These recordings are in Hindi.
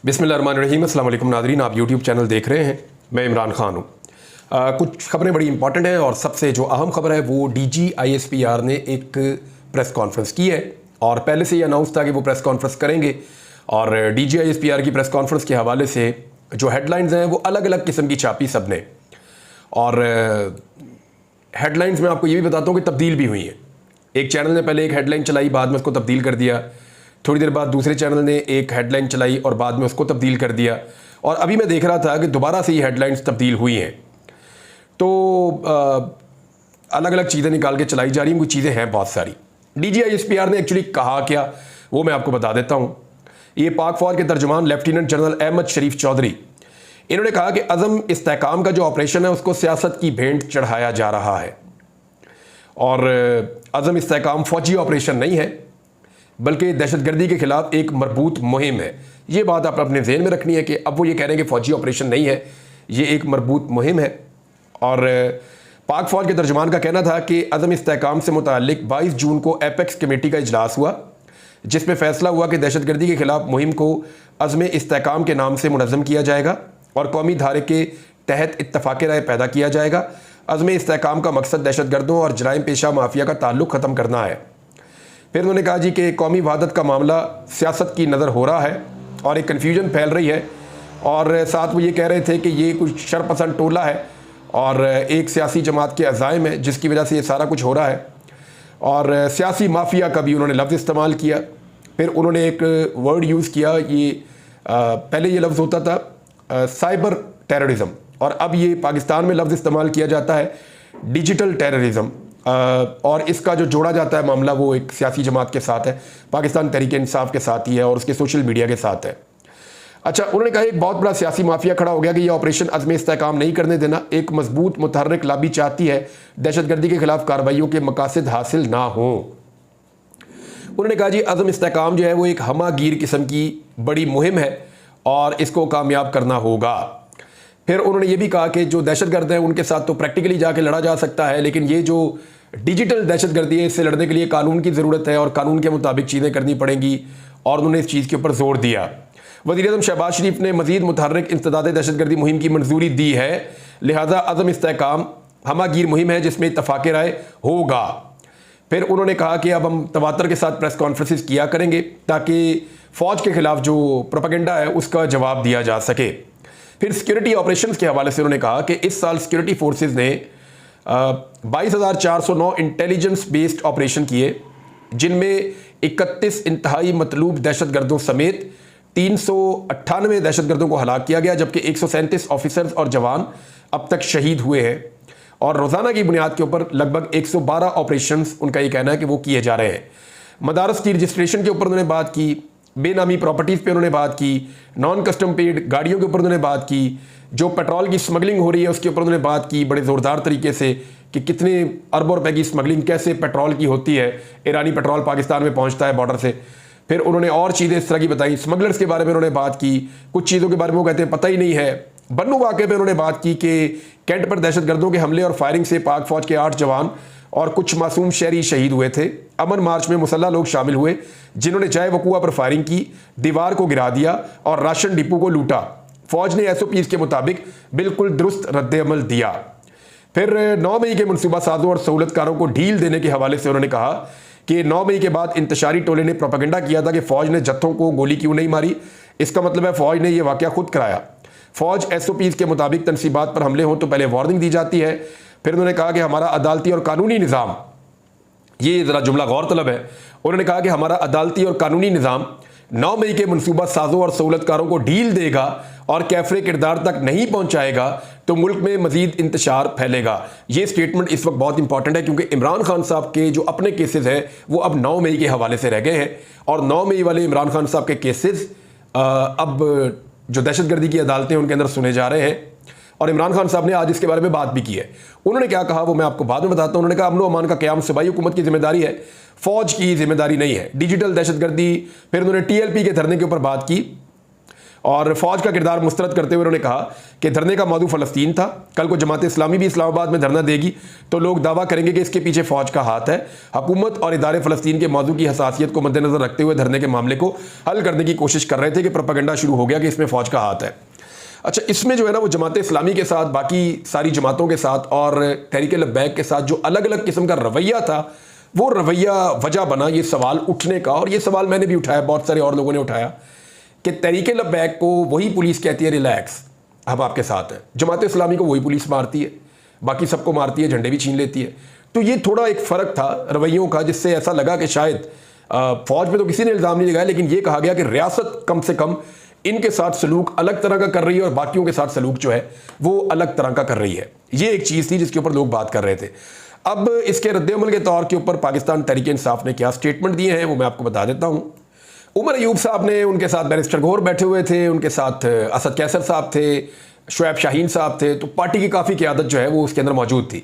बिस्मिल्लाहिर्रहमानिर्रहीम। अस्सलाम वालेकुम नाज़रीन, आप यूट्यूब चैनल देख रहे हैं। मैं इमरान खान हूँ। कुछ खबरें बड़ी इंपॉर्टेंट हैं और सबसे जो अहम खबर है वो DGISPR ने एक प्रेस कॉन्फ्रेंस की है और पहले से ही अनाउंस था कि वो प्रेस कॉन्फ्रेंस करेंगे। और DGISPR की प्रेस कॉन्फ्रेंस के हवाले से जो हेडलाइंस हैं वो अलग अलग किस्म की छापी सब ने। और हेडलाइंस में आपको ये भी बताता हूँ कि तब्दील भी हुई हैं। एक चैनल ने पहले एक हेडलाइन चलाई, बाद में उसको तब्दील कर दिया। थोड़ी देर बाद दूसरे चैनल ने एक हेडलाइन चलाई और बाद में उसको तब्दील कर दिया। और अभी मैं देख रहा था कि दोबारा से ये हेडलाइंस तब्दील हुई हैं। तो अलग अलग चीज़ें निकाल के चलाई जा रही हैं, कुछ चीज़ें हैं बहुत सारी। DGISPR ने एक्चुअली कहा क्या वो मैं आपको बता देता हूँ। ये पाक फौज के तर्जुमान लेफ्टिनेंट जनरल अहमद शरीफ चौधरी, इन्होंने कहा कि अज़म इस्तेहकाम का जो ऑपरेशन है उसको सियासत की भेंट चढ़ाया जा रहा है। और अज़म इस्तेहकाम फौजी ऑपरेशन नहीं है बल्कि दहशतगर्दी के खिलाफ एक मरबूत मुहिम है। ये बात आप अपने ज़हन में रखनी है कि अब वो ये कह रहे हैं कि फ़ौजी ऑपरेशन नहीं है, ये एक मरबूत मुहिम है। और पाक फ़ौज के तर्जुमान का कहना था कि अज़म इस्तेहकाम से मुताल्लिक 22 जून को एपेक्स कमेटी का इजलास हुआ जिसमें फ़ैसला हुआ कि दहशतगर्दी के खिलाफ मुहिम को अज़म इस्तेहकाम के नाम से मुनज़्ज़म किया जाएगा और कौमी धारे के तहत इत्तफ़ाक़ राय पैदा किया जाएगा। अज़म इस्तेहकाम का मकसद दहशतगर्दों और जराइम पेशा माफिया का ताल्लुक़ ख़त्म करना है। फिर उन्होंने कहा जी कि कौमी वहादत का मामला सियासत की नज़र हो रहा है और एक कन्फ्यूजन फैल रही है। और साथ वो ये कह रहे थे कि ये कुछ शरपसंद टोला है और एक सियासी जमात के अज़ाइम है जिसकी वजह से ये सारा कुछ हो रहा है। और सियासी माफिया का भी उन्होंने लफ्ज़ इस्तेमाल किया। फिर उन्होंने एक वर्ड यूज़ किया, ये पहले ये लफ्ज़ होता था साइबर टेररिज्म और अब ये पाकिस्तान में लफ्ज़ इस्तेमाल किया जाता है डिजिटल टेररिज्म। और इसका जो जोड़ा जाता है मामला वो एक सियासी जमात के साथ है, पाकिस्तान तहरीक इंसाफ के साथ ही है और उसके सोशल मीडिया के साथ है। अच्छा, उन्होंने कहा एक बहुत बड़ा सियासी माफिया खड़ा हो गया कि ये ऑपरेशन अज़्म इस्तेहकाम नहीं करने देना। एक मजबूत मुतहर्रिक लॉबी चाहती है दहशतगर्दी के खिलाफ कार्रवाइयों के मकासद हासिल ना हो। उन्होंने कहा जी अज़्म इस्तेहकाम जो है वो एक हमागीर किस्म की बड़ी मुहिम है और इसको कामयाब करना होगा। फिर उन्होंने ये भी कहा कि जो दहशतगर्द हैं उनके साथ तो प्रैक्टिकली जाके लड़ा जा सकता है, लेकिन ये जो डिजिटल दहशतगर्दी है इससे लड़ने के लिए कानून की ज़रूरत है और कानून के मुताबिक चीज़ें करनी पड़ेंगी। और उन्होंने इस चीज़ के ऊपर जोर दिया। वज़ीर-ए-आज़म शहबाज शरीफ ने मज़ीद मुतहर्रिक इंसदाद दहशतगर्दी मुहिम की मंजूरी दी है, लिहाजा अज़म इस्तेहकाम हमागीर मुहिम है जिसमें इत्तफ़ाक़ राय होगा। फिर उन्होंने कहा कि अब हम तवातर के साथ प्रेस कॉन्फ्रेंसेस किया करेंगे ताकि फ़ौज के खिलाफ जो प्रोपेगेंडा है उसका जवाब दिया जा सके। फिर सिक्योरिटी ऑपरेशंस के हवाले से उन्होंने कहा कि इस साल सिक्योरिटी फोर्सेस ने 22,409 इंटेलिजेंस बेस्ड ऑपरेशन किए जिनमें 31 इंतहाई मतलूब दहशतगर्दों समेत 398 दहशतगर्दों को हलाक किया गया, जबकि 137 ऑफिसर्स और जवान अब तक शहीद हुए हैं। और रोज़ाना की बुनियाद के ऊपर लगभग 112 ऑपरेशंस उनका ये कहना है कि वो किए जा रहे हैं। मदारस की रजिस्ट्रेशन के ऊपर उन्होंने बात की, बेनामी प्रॉपर्टीज़ पे उन्होंने बात की, नॉन कस्टम पेड गाड़ियों के ऊपर उन्होंने बात की, जो पेट्रोल की स्मगलिंग हो रही है उसके ऊपर उन्होंने बात की बड़े ज़ोरदार तरीके से कि कितने अरबों रुपए की स्मगलिंग कैसे पेट्रोल की होती है, ईरानी पेट्रोल पाकिस्तान में पहुंचता है बॉर्डर से। फिर उन्होंने और चीज़ें इस तरह की बताई, स्मगलर्स के बारे में उन्होंने बात की, कुछ चीज़ों के बारे में वो कहते हैं पता ही नहीं है। बन्नू वाक़े में उन्होंने बात की कि कैंट पर दहशतगर्दों के हमले और फायरिंग से पाक फौज के 8 जवान और कुछ मासूम शहरी शहीद हुए थे। अमन मार्च में मुसल्लह लोग शामिल हुए जिन्होंने चाय वकुआ पर फायरिंग की, दीवार को गिरा दिया और राशन डिपो को लूटा। फौज ने SOPs के मुताबिक बिल्कुल दुरुस्त रद्द-ए-अमल दिया। फिर 9 मई के मनसूबा साजों और सहूलतकारों को ढील देने के हवाले से उन्होंने कहा कि 9 मई के बाद इंतशारी टोले ने प्रोपेगेंडा किया था कि फौज ने जत्थों को गोली क्यों नहीं मारी। इसका मतलब है फौज ने यह वाकया खुद कराया। फौज SOPs के मुताबिक तनसीबात पर हमले हों तो पहले वार्निंग दी जाती है। फिर उन्होंने कहा कि हमारा अदालती और कानूनी निज़ाम, ये ज़रा जुमला गौर तलब है, उन्होंने कहा कि हमारा अदालती और कानूनी निज़ाम 9 मई के मनसूबा साजों और सहूलतकारों को ढील देगा और कैफरे किरदार तक नहीं पहुंचाएगा तो मुल्क में मजीद इंतशार फैलेगा। ये स्टेटमेंट इस वक्त बहुत इंपॉर्टेंट है क्योंकि इमरान खान साहब के जो अपने केसेस हैं वो अब 9 मई के हवाले से रह गए हैं और 9 मई वाले इमरान खान साहब के केसेस अब जो दहशतगर्दी की अदालतें उनके अंदर सुने जा रहे हैं। और इमरान खान साहब ने आज इसके बारे में बात भी की है। उन्होंने क्या कहा वो मैं आपको बाद में बताता हूं। उन्होंने कहा अमन व अमान का क़याम सूबाई हुकूमत की जिम्मेदारी है, फौज की जिम्मेदारी नहीं है, डिजिटल दहशतगर्दी। फिर उन्होंने TLP के धरने के ऊपर बात की और फौज का किरदार मुस्तरद करते हुए उन्होंने कहा कि धरने का मौजू फ़लस्तीन था। कल को जमात इस्लामी भी इस्लामाबाद में धरना देगी तो लोग दावा करेंगे कि इसके पीछे फौज का हाथ है। हुकूमत और इदारे फ़लस्तीन के मौजू की हसासियत को मद्देनजर रखते हुए धरने के मामले को हल करने की कोशिश कर रहे थे कि प्रोपेगेंडा शुरू हो गया कि इसमें फौज का हाथ है। अच्छा, इसमें जो है ना वो जमात इस्लामी के साथ, बाकी सारी जमातों के साथ और तहरीक लब्बैक के साथ जो अलग अलग किस्म का रवैया था, वो रवैया वजह बना ये सवाल उठने का। और ये सवाल मैंने भी उठाया, बहुत सारे और लोगों ने उठाया कि तहरीक लब्बैक को वही पुलिस कहती है रिलैक्स, हम आपके साथ हैं। जमात इस्लामी को वही पुलिस मारती है, बाकी सबको मारती है, झंडे भी छीन लेती है। तो ये थोड़ा एक फ़र्क था रवैयों का, जिससे ऐसा लगा कि शायद फौज पे तो किसी ने इल्ज़ाम नहीं लगाया, लेकिन ये कहा गया कि रियासत कम से कम इनके साथ सलूक अलग तरह का कर रही है और बाकियों के साथ सलूक जो है वो अलग तरह का कर रही है। ये एक चीज़ थी जिसके ऊपर लोग बात कर रहे थे। अब इसके रद्द-ए-अमल के तौर के ऊपर पाकिस्तान तहरीक इंसाफ ने क्या स्टेटमेंट दिए हैं वो मैं आपको बता देता हूँ। उमर अयूब साहब ने, उनके साथ बैरिस्टर गौहर बैठे हुए थे, उनके साथ असद कैसर साहब थे, शुएब शाहीन साहब थे, तो पार्टी की काफ़ी क़यादत जो है वो उसके अंदर मौजूद थी।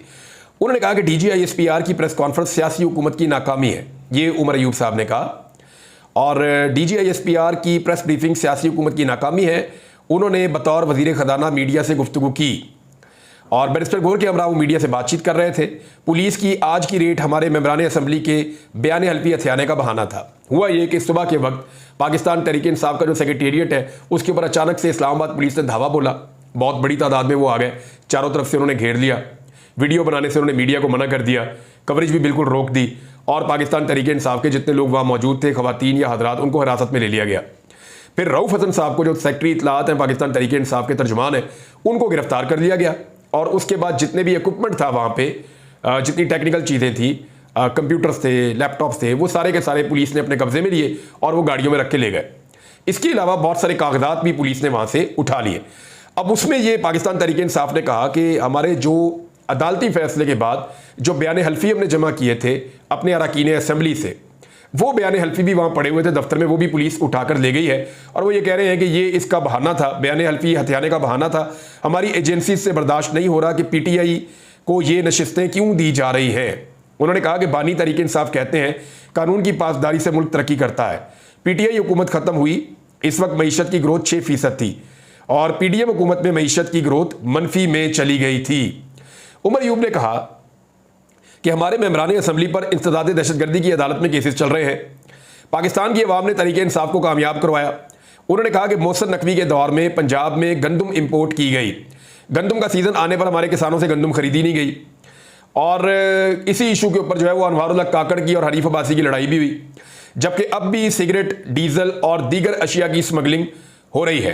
उन्होंने कहा कि DGISPR की प्रेस कॉन्फ्रेंस सियासी हुकूमत की नाकामी है, ये उमर अयूब साहब ने कहा। और DGISPR की प्रेस ब्रीफिंग सियासी हुकूमत की नाकामी है। उन्होंने बतौर वज़ीर ख़जाना मीडिया से गुफ्तगू की और बैरिस्टर गौहर के हमरा वो मीडिया से बातचीत कर रहे थे। पुलिस की आज की रेड हमारे मेंबरान असम्बली के बयान हल्फी हथियाने का बहाना था। हुआ ये कि सुबह के वक्त पाकिस्तान तहरीक इंसाफ का जो सेक्रेटेरिएट है उसके ऊपर अचानक से इस्लामाबाद पुलिस ने धावा बोला। बहुत बड़ी तादाद में वो आ गए, चारों तरफ से उन्होंने घेर लिया, वीडियो बनाने से उन्होंने मीडिया को मना कर दिया, कवरेज भी बिल्कुल रोक दी और पाकिस्तान तहरीक इंसाफ के जितने लोग वहाँ मौजूद थे, ख़वातीन या हजरात, उनको हिरासत में ले लिया गया। फिर रऊफ़ हसन साहब को, जो सेक्रेटरी इत्तलात हैं पाकिस्तान तहरीक इंसाफ के तर्जुमान हैं, उनको गिरफ्तार कर लिया गया। और उसके बाद जितने भी इक्विपमेंट था वहाँ पे, जितनी टेक्निकल चीज़ें थी, कंप्यूटर्स थे, लैपटॉप्स थे, वो सारे के सारे पुलिस ने अपने कब्जे में लिए और वो गाड़ियों में रख के ले गए। इसके अलावा बहुत सारे कागजात भी पुलिस ने वहाँ से उठा लिए। अब उसमें ये पाकिस्तान तहरीक इंसाफ ने कहा कि हमारे जो अदालती फैसले के बाद जो बयान हल्फी हमने जमा किए थे अपने अरकान असम्बली से, वो बयान हल्फी भी वहाँ पड़े हुए थे दफ्तर में, वो भी पुलिस उठाकर ले गई है। और वो ये कह रहे हैं कि ये इसका बहाना था, बयान हल्फी हथियाने का बहाना था। हमारी एजेंसी से बर्दाश्त नहीं हो रहा कि PTI को ये नशिस्तें क्यों दी जा रही हैं। उन्होंने कहा कि बानी तहरीक इंसाफ कहते हैं कानून की पासदारी से मुल्क तरक्की करता है। PTI हुकूमत ख़त्म हुई, इस वक्त मईशत की ग्रोथ 6% थी और PDM हुकूमत में मईशत की ग्रोथ मनफी में चली गई थी। उमर अयूब ने कहा कि हमारे मेंबरान असम्बली पर इंसदाद दहशतगर्दी की अदालत में केसेस चल रहे हैं। पाकिस्तान की अवाम ने तहरीक इंसाफ को कामयाब करवाया। उन्होंने कहा कि मोहसिन नकवी के दौर में पंजाब में गंदम इंपोर्ट की गई, गंदम का सीज़न आने पर हमारे किसानों से गंदम खरीदी नहीं गई और इसी इशू के ऊपर जो है वो अनवारुल्लाह काकड़ की और हनीफ अब्बासी की लड़ाई भी हुई। जबकि अब भी सिगरेट, डीजल और दीगर अशिया की स्मगलिंग हो रही है।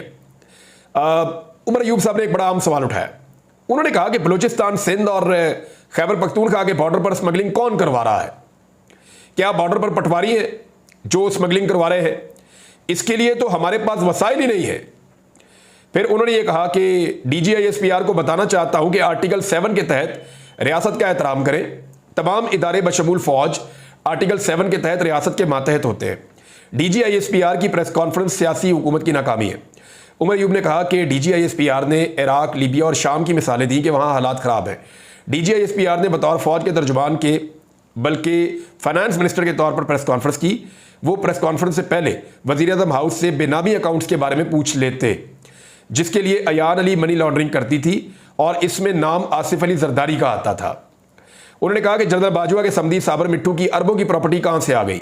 उमर अयूब साहब ने एक बड़ा आम सवाल उठाया। उन्होंने कहा कि बलूचिस्तान, सिंध और खैबर पख्तूनख्वा के बॉर्डर पर स्मगलिंग कौन करवा रहा है? क्या बॉर्डर पर पटवारी हैं जो स्मगलिंग करवा रहे हैं? इसके लिए तो हमारे पास वसाइल ही नहीं है। फिर उन्होंने ये कहा कि DGISPR को बताना चाहता हूं कि आर्टिकल 7 के तहत रियासत का एहतराम करें। तमाम इदारे बशमूल फौज आर्टिकल 7 के तहत रियासत के मातहत होते हैं। DGISPR की प्रेस कॉन्फ्रेंस सियासी हुकूमत की नाकामी है। उमर अयूब ने कहा कि DGISPR ने इराक, लीबिया और शाम की मिसालें दी कि वहाँ हालात ख़राब हैं। DGISPR ने बतौर फौज के तर्जुमान के बल्कि फाइनेंस मिनिस्टर के तौर पर प्रेस कॉन्फ्रेंस की। वो प्रेस कॉन्फ्रेंस से पहले वज़ीर आज़म हाउस से बेनामी अकाउंट्स के बारे में पूछ लेते, जिसके लिए अयान अली मनी लॉन्ड्रिंग करती थी और इसमें नाम आसिफ अली जरदारी का आता था। उन्होंने कहा कि जनरल बाजवा के समधी साबर मिट्टू की अरबों की प्रॉपर्टी कहाँ से आ गई?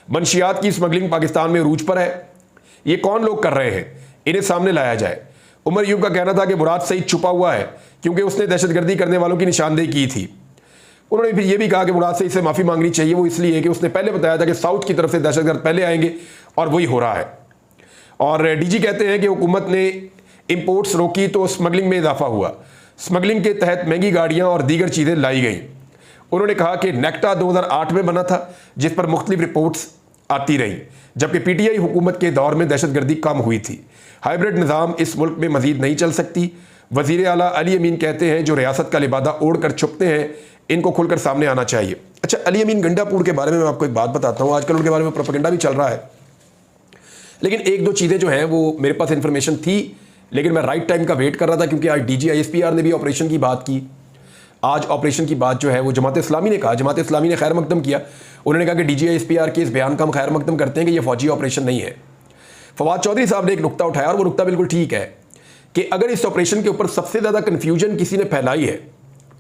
मनशियात की स्मगलिंग पाकिस्तान में अरूज पर है। ये कौन लोग कर रहे हैं? इन्हें सामने लाया जाए। उमर अयूब का कहना था कि मुराद सईद छुपा हुआ है क्योंकि उसने दहशतगर्दी करने वालों की निशानदेही की थी। उन्होंने फिर यह भी कहा कि मुराद सईद से माफ़ी मांगनी चाहिए, वो इसलिए कि उसने पहले बताया था कि साउथ की तरफ से दहशतगर्द पहले आएंगे और वही हो रहा है। और DG कहते हैं कि हुकूमत ने इंपोर्ट्स रोकी तो स्मगलिंग में इजाफा हुआ। स्मगलिंग के तहत महंगी गाड़ियाँ और दीगर चीज़ें लाई गई। उन्होंने कहा कि नेक्टा 2008 में बना था जिस पर मुख्तलिफ रिपोर्ट्स आती रही, जबकि PTI हुकूमत के दौर में दहशतगर्दी कम हुई थी। हाइब्रिड निज़ाम इस मुल्क में मजीद नहीं चल सकती। वज़ीर आला अली अमीन कहते हैं जो रियासत का लिबादा ओढ़ कर छुपते हैं इनको खुलकर सामने आना चाहिए। अच्छा, अली अमीन गंडापुर के बारे में मैं आपको एक बात बताता हूँ। आजकल उनके बारे में प्रोपेगेंडा भी चल रहा है, लेकिन एक दो चीज़ें जो हैं वो मेरे पास इंफॉर्मेशन थी, लेकिन मैं राइट टाइम का वेट कर रहा था क्योंकि आज DGISPR ने भी ऑपरेशन की बात की। आज ऑपरेशन की बात जो है वो जमात इस्लामी ने कहा, जमात इस्लामी ने खैर मकदम किया। उन्होंने कहा कि DGISPR के इस बयान का हम खैर मकदम करते हैं कि ये फौजी ऑपरेशन नहीं है। फवाद चौधरी साहब ने एक नुक्ता उठाया और वो नुक्ता बिल्कुल ठीक है कि अगर इस ऑपरेशन के ऊपर सबसे ज़्यादा कन्फ्यूजन किसी ने फैलाई है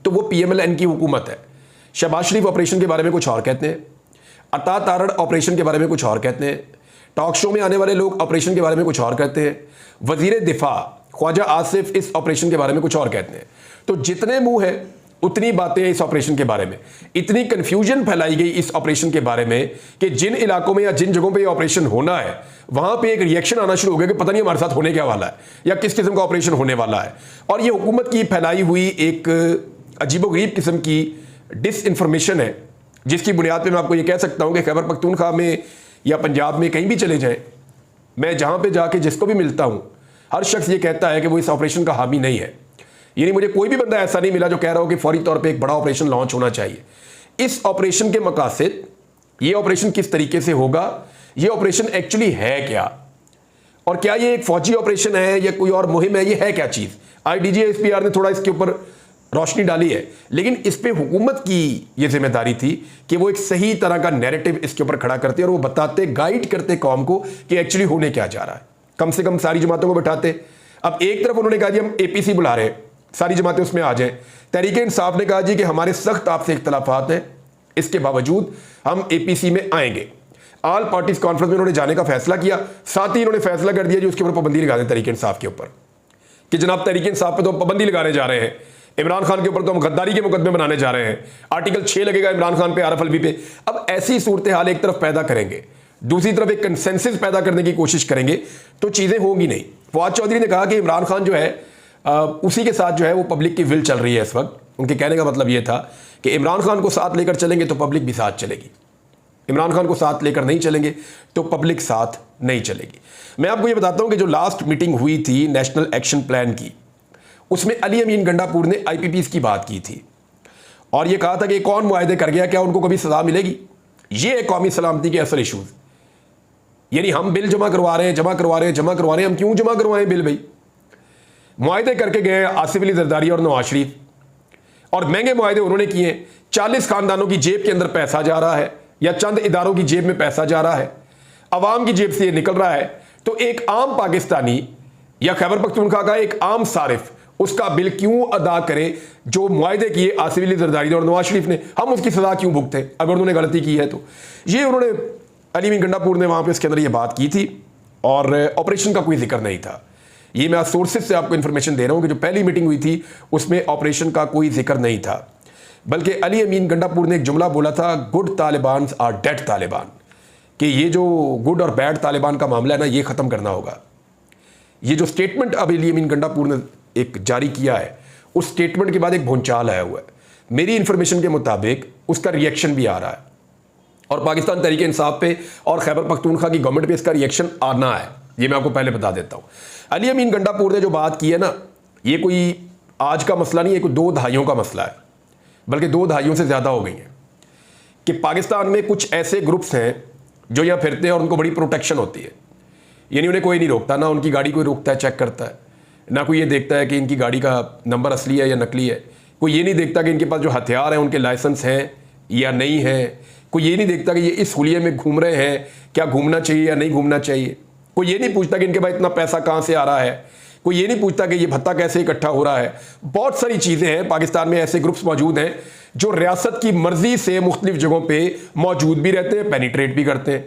तो वो PMLN की हुकूमत है। शहबाज शरीफ ऑपरेशन के बारे में कुछ और कहते हैं, अता तारड़ ऑपरेशन के बारे में कुछ और कहते हैं, टॉक शो में आने वाले लोग ऑपरेशन के बारे में कुछ और कहते हैं, वजीर दिफा ख्वाजा आसिफ इस ऑपरेशन के बारे में कुछ और कहते हैं। तो जितने मुंह है उतनी बातें इस ऑपरेशन के बारे में, इतनी कंफ्यूजन फैलाई गई इस ऑपरेशन के बारे में कि जिन इलाकों में या जिन जगहों पे ये ऑपरेशन होना है वहां पे एक रिएक्शन आना शुरू हो गया कि पता नहीं हमारे साथ होने क्या वाला है या किस किस्म का ऑपरेशन होने वाला है। और ये हुकूमत की फैलाई हुई एक अजीबोगरीब किस्म की डिसइंफॉर्मेशन है, जिसकी बुनियाद पर मैं आपको ये कह सकता हूँ कि खैबर पख्तूनख्वा में या पंजाब में कहीं भी चले जाएं, मैं जहाँ पर जाके जिसको भी मिलता हूँ हर शख्स ये कहता है कि वो इस ऑपरेशन का हामी नहीं है। यानी मुझे कोई भी बंदा ऐसा नहीं मिला जो कह रहा हो कि फौरी तौर पे एक बड़ा ऑपरेशन लॉन्च होना चाहिए। इस ऑपरेशन के मकासद, ये ऑपरेशन किस तरीके से होगा, ये ऑपरेशन एक्चुअली है क्या, और क्या ये एक फौजी ऑपरेशन है या कोई और मुहिम है, ये है क्या चीज़। IDG ASPR ने थोड़ा इसके ऊपर रोशनी डाली है, लेकिन इस पर हुकूमत की ये जिम्मेदारी थी कि वो एक सही तरह का नैरेटिव इसके ऊपर खड़ा करते और वो बताते, गाइड करते कौम को कि एक्चुअली होने क्या जा रहा है। कम से कम सारी जमातों को बैठाते। अब एक तरफ उन्होंने कहा जी हम APC बुला रहे हैं, सारी जमातें उसमें आ जाएं। तहरीक इंसाफ ने कहा जी कि हमारे सख्त आपसे इख्तलाफात हैं, इसके बावजूद हम APC में आएंगे। ऑल पार्टीज कॉन्फ्रेंस में उन्होंने जाने का फैसला किया, साथ ही उन्होंने फैसला कर दिया जी उसके ऊपर पाबंदी लगा दें तहरीक इंसाफ के ऊपर, कि जनाब तहरीक इंसाफ पे तो हम पाबंदी लगाने जा रहे हैं, इमरान खान के ऊपर तो हम गद्दारी के मुकदमे बनाने जा रहे हैं, आर्टिकल 6 लगेगा इमरान खान पे, आरफ अलवी पे। अब ऐसी सूरत हाल एक तरफ पैदा करेंगे, दूसरी तरफ एक कंसेंसस पैदा करने की कोशिश करेंगे, तो चीज़ें होंगी नहीं। फवाद चौधरी ने कहा कि इमरान खान जो है उसी के साथ जो है वो पब्लिक की विल चल रही है इस वक्त। उनके कहने का मतलब ये था कि इमरान खान को साथ लेकर चलेंगे तो पब्लिक भी साथ चलेगी, इमरान खान को साथ लेकर नहीं चलेंगे तो पब्लिक साथ नहीं चलेगी। मैं आपको ये बताता हूँ कि जो लास्ट मीटिंग हुई थी नेशनल एक्शन प्लान की, उसमें अली अमीन गंडापुर ने IPPs की बात की थी और ये कहा था कि कौन मुआहदे कर गया, क्या उनको कभी सजा मिलेगी। ये है कौमी सलामती के असल इशूज़। यानी हम बिल जमा करवा रहे हैं, हम क्यों जमा करवाएं बिल भाई। मुआहदे करके गए आसिफ अली जरदारी और नवाज शरीफ, और महंगे मुआहदे उन्होंने किए। 40 खानदानों की जेब के अंदर पैसा जा रहा है या चंद इदारों की जेब में पैसा जा रहा है, अवाम की जेब से ये निकल रहा है। तो एक आम पाकिस्तानी या खैबर पख्तूनख्वा का एक आम सारिफ उसका बिल क्यों अदा करे जो मुआहदे किए आसिफ अली जरदारी और नवाज शरीफ ने, हम उसकी सजा क्यों भुगते अगर उन्होंने गलती की है। तो ये उन्होंने अली अमीन गंडापुर ने वहां पे इसके अंदर ये बात की थी और ऑपरेशन का कोई जिक्र नहीं था। ये मैं सोर्सेज से आपको इन्फॉर्मेशन दे रहा हूं कि जो पहली मीटिंग हुई थी उसमें ऑपरेशन का कोई जिक्र नहीं था, बल्कि अली अमीन गंडापुर ने एक जुमला बोला था, good Taliban are dead Taliban, कि ये जो गुड और बैड तालिबान का मामला है ना, ये ख़त्म करना होगा। ये जो स्टेटमेंट अब अली अमीन गंडापुर ने एक जारी किया है, उस स्टेटमेंट के बाद एक भूंचाल आया हुआ है। मेरी इन्फॉर्मेशन के मुताबिक उसका रिएक्शन भी आ रहा है और पाकिस्तान तहरीक इंसाफ पे और खैबर पख्तूनख्वा की गवर्नमेंट पे इसका रिएक्शन आना है, ये मैं आपको पहले बता देता हूँ। अली अमीन गंडापुर ने जो बात की है ना, ये कोई आज का मसला नहीं है, कोई 2 दहाइयों का मसला है, बल्कि 2 दहाइयों से ज़्यादा हो गई हैं कि पाकिस्तान में कुछ ऐसे ग्रुप्स हैं जो यहाँ फिरते हैं और उनको बड़ी प्रोटेक्शन होती है। यानी उन्हें कोई नहीं रोकता, ना उनकी गाड़ी कोई रोकता है, चेक करता है, ना कोई ये देखता है कि इनकी गाड़ी का नंबर असली है या नकली है, कोई ये नहीं देखता कि इनके पास जो हथियार हैं उनके लाइसेंस हैं या नहीं हैं, कोई ये नहीं देखता कि ये इस हुलिये में घूम रहे हैं, क्या घूमना चाहिए या नहीं घूमना चाहिए, कोई ये नहीं पूछता कि इनके पास इतना पैसा कहाँ से आ रहा है, कोई ये नहीं पूछता कि ये भत्ता कैसे इकट्ठा हो रहा है। बहुत सारी चीज़ें हैं, पाकिस्तान में ऐसे ग्रुप्स मौजूद हैं जो रियासत की मर्जी से मुख्तलिफ जगहों पर मौजूद भी रहते हैं, पेनिट्रेट भी करते हैं,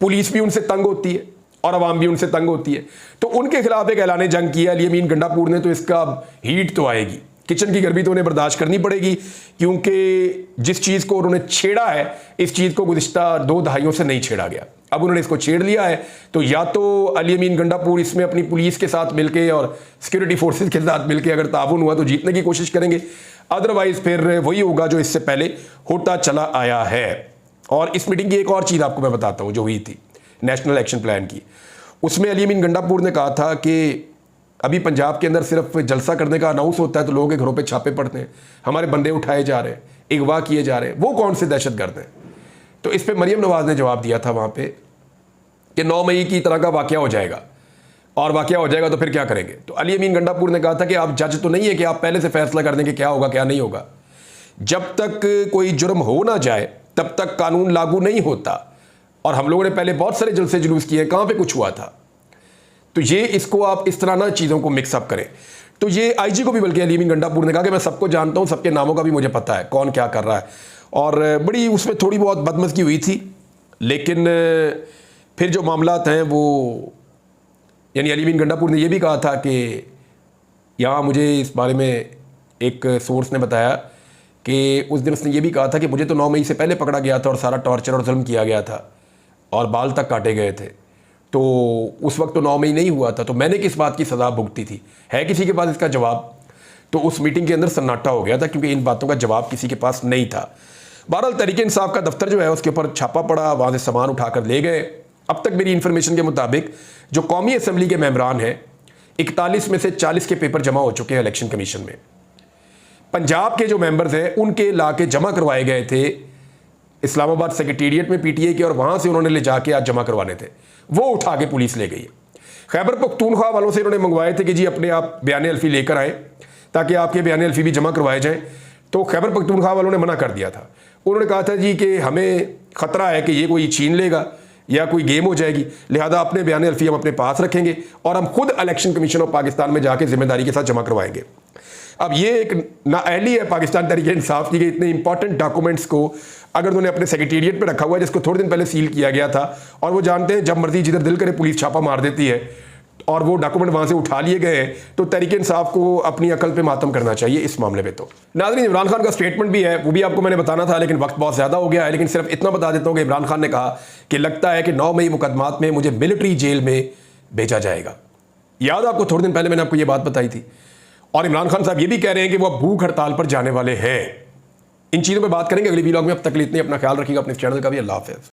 पुलिस भी उनसे तंग होती है और अवाम भी उनसे तंग होती है। तो उनके खिलाफ एक ऐलान जंग किया अली अमीन गंडापुर ने, तो इसका हीट तो आएगी, किचन की गर्मी तो उन्हें बर्दाश्त करनी पड़ेगी, क्योंकि जिस चीज़ को उन्होंने छेड़ा है, इस चीज़ को गुज़िश्ता 2 दहाइयों से नहीं छेड़ा गया। अब उन्होंने इसको छेड़ लिया है, तो या तो अली अमीन गंडापुर इसमें अपनी पुलिस के साथ मिलकर और सिक्योरिटी फोर्सेज के साथ मिलकर अगर ताउन हुआ तो जीतने की कोशिश करेंगे, अदरवाइज फिर वही होगा जो इससे पहले होता चला आया है। और इस मीटिंग की एक और चीज़ आपको मैं बताता हूँ जो हुई थी नेशनल एक्शन प्लान की, उसमें अली अमीन गंडापुर ने कहा था कि अभी पंजाब के अंदर सिर्फ जलसा करने का अनाउंस होता है तो लोगों के घरों पे छापे पड़ते हैं, हमारे बंदे उठाए जा रहे हैं, अगवा किए जा रहे हैं, वो कौन से दहशतगर्द हैं। तो इस पे मरियम नवाज ने जवाब दिया था वहाँ पे कि 9 मई की तरह का वाक़या हो जाएगा, और वाक़या हो जाएगा तो फिर क्या करेंगे। तो अली अमीन गंडापुर ने कहा था कि आप जज तो नहीं है कि आप पहले से फैसला कर दें कि क्या होगा क्या नहीं होगा। जब तक कोई जुर्म हो ना जाए तब तक कानून लागू नहीं होता। और हम लोगों ने पहले बहुत सारे जलसे जुलूस किए, कहाँ पे कुछ हुआ था, तो ये इसको आप इस तरह ना चीज़ों को मिक्सअप करें। तो ये आईजी को भी बल्कि अलीमीन गंडापुर ने कहा कि मैं सबको जानता हूँ, सबके नामों का भी मुझे पता है कौन क्या कर रहा है, और बड़ी उसमें थोड़ी बहुत बदमज़गी हुई थी। लेकिन फिर जो मामलात हैं वो, यानी अलीमीन गंडापुर ने यह भी कहा था कि यहाँ मुझे इस बारे में एक सोर्स ने बताया कि उस दिन उसने ये भी कहा था कि मुझे तो 9 मई से पहले पकड़ा गया था और सारा टॉर्चर और जुल्म किया गया था और बाल तक काटे गए थे, तो उस वक्त तो 9 मई नहीं हुआ था, तो मैंने किस बात की सज़ा भुगती थी। है किसी के पास इसका जवाब? तो उस मीटिंग के अंदर सन्नाटा हो गया था क्योंकि इन बातों का जवाब किसी के पास नहीं था। बहरहाल तहरीक इंसाफ का दफ्तर जो है उसके ऊपर छापा पड़ा, वहाँ से सामान उठाकर ले गए। अब तक मेरी इन्फॉर्मेशन के मुताबिक जो कौमी असम्बली के मेंबरान हैं 41 में से 40 के पेपर जमा हो चुके हैं इलेक्शन कमीशन में। पंजाब के जो मेंबर्स हैं उनके ला के जमा करवाए गए थे इस्लामाबाद सेक्रेटेरिएट में पीटीए के, और वहाँ से उन्होंने ले जाके आज जमा करवाने थे, वो उठा के पुलिस ले गई है। खैबर पख्तूनख्वा वालों से इन्होंने मंगवाए थे कि जी अपने आप बयान अल्फी लेकर आए ताकि आपके बयान अल्फी भी जमा करवाए जाएँ, तो खैबर पख्तूनख्वा वालों ने मना कर दिया था। उन्होंने कहा था जी कि हमें ख़तरा है कि ये कोई छीन लेगा या कोई गेम हो जाएगी, लिहाजा अपने बयान अल्फी हम अपने पास रखेंगे और हम खुद इलेक्शन कमीशन ऑफ पाकिस्तान में जाके जिम्मेदारी के साथ जमा करवाएंगे। अब ये एक नाअहली है पाकिस्तान तहरीक इंसाफ की कि इतने इंपॉर्टेंट डॉक्यूमेंट्स को अगर उन्होंने अपने सेक्रेटेरिएट पे रखा हुआ है जिसको थोड़े दिन पहले सील किया गया था, और वो जानते हैं जब मर्जी जिधर दिल करे पुलिस छापा मार देती है, और वो डॉक्यूमेंट वहाँ से उठा लिए गए हैं, तो तहरीक इंसाफ को अपनी अकल पे मातम करना चाहिए इस मामले में। तो नाज़रीन, इमरान खान का स्टेटमेंट भी है, वो भी आपको मैंने बताना था लेकिन वक्त बहुत ज़्यादा हो गया है। लेकिन सिर्फ इतना बता देता हूँ कि इमरान खान ने कहा कि लगता है कि 9 मई मुकदमात में मुझे मिलिट्री जेल में भेजा जाएगा। याद आपको थोड़े दिन पहले मैंने आपको ये बात बताई थी। और इमरान खान साहब ये भी कह रहे हैं कि वो भूख हड़ताल पर जाने वाले हैं। इन चीज़ों पर बात करेंगे अगली वीडियो में। अब तक के लिए इतने, अपना ख्याल रखिएगा, अपने चैनल का भी। अल्लाह हाफ़िज़।